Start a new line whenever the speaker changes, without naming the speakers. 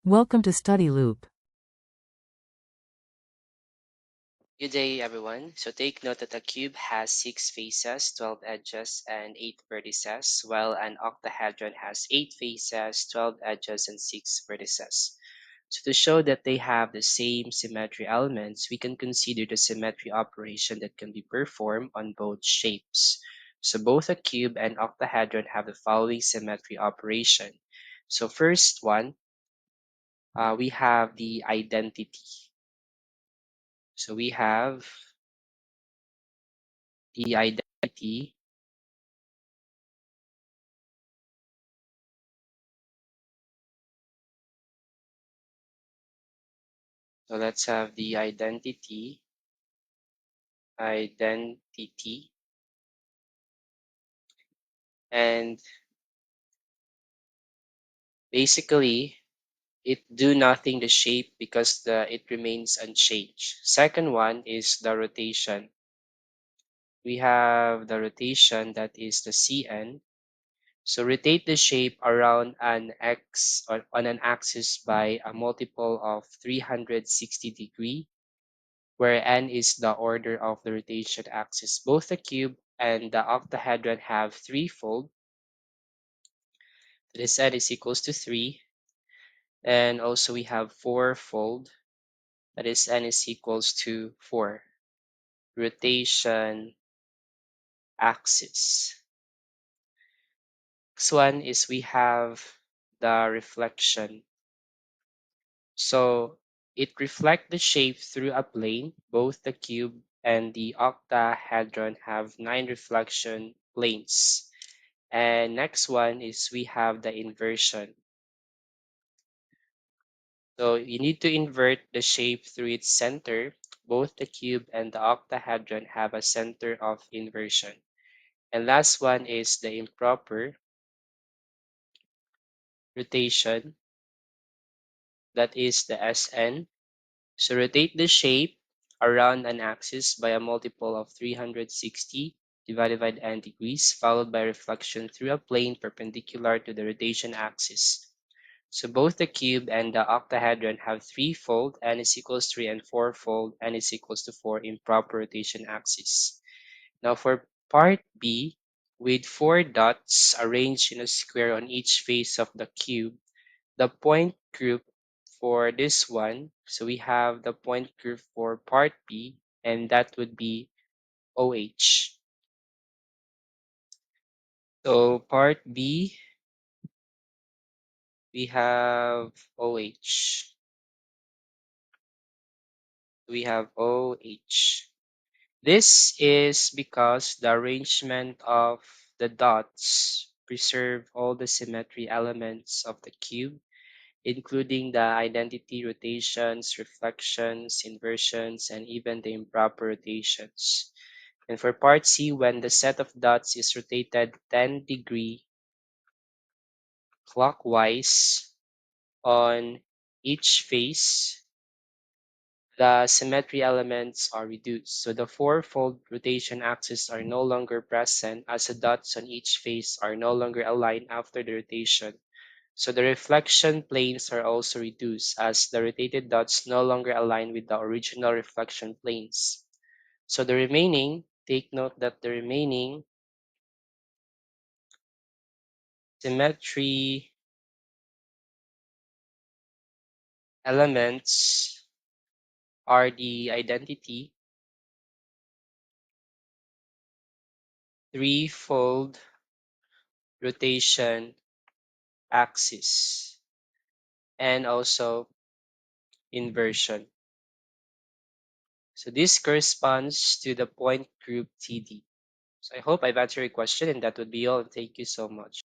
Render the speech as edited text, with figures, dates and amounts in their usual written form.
Welcome to Study Loop.
Good day, everyone. So take note that a cube has 6 faces, 12 edges, and 8 vertices, while an octahedron has 8 faces, 12 edges, and 6 vertices. So to show that they have the same symmetry elements, we can consider the symmetry operation that can be performed on both shapes. So both a cube and octahedron have the following symmetry operation. So first one, we have the identity. So we have the identity. So let's have the identity, and basically it do nothing the shape because it remains unchanged. Second one is the rotation. We have the rotation that is the Cn. So rotate the shape around an x or on an axis by a multiple of 360 degree, where n is the order of the rotation axis. Both the cube and the octahedron have threefold. This n is equals to 3. And also we have fourfold. That is n is equals to 4. Rotation axis. Next one is we have the reflection. So it reflects the shape through a plane. Both the cube and the octahedron have 9 reflection planes. And next one is we have the inversion. So you need to invert the shape through its center. Both the cube and the octahedron have a center of inversion. And last one is the improper rotation, that is the Sn. So rotate the shape around an axis by a multiple of 360 divided by n degrees, followed by reflection through a plane perpendicular to the rotation axis. So both the cube and the octahedron have threefold, n is equals 3, and fourfold, n is equals to 4 improper rotation axis. Now for part B, with 4 dots arranged in a square on each face of the cube, the point group for this one, so we have the point group for part B, and that would be OH. So part B, we have OH. We have OH. This is because the arrangement of the dots preserve all the symmetry elements of the cube, including the identity rotations, reflections, inversions, and even the improper rotations. And for part C, when the set of dots is rotated 10-degree clockwise on each face, the symmetry elements are reduced. So the fourfold rotation axes are no longer present, as the dots on each face are no longer aligned after the rotation. So the reflection planes are also reduced, as the rotated dots no longer align with the original reflection planes. So the remaining, take note that the remaining symmetry elements are the identity, threefold rotation axis, and also inversion. So this corresponds to the point group TD. So I hope I've answered your question, and that would be all. Thank you so much.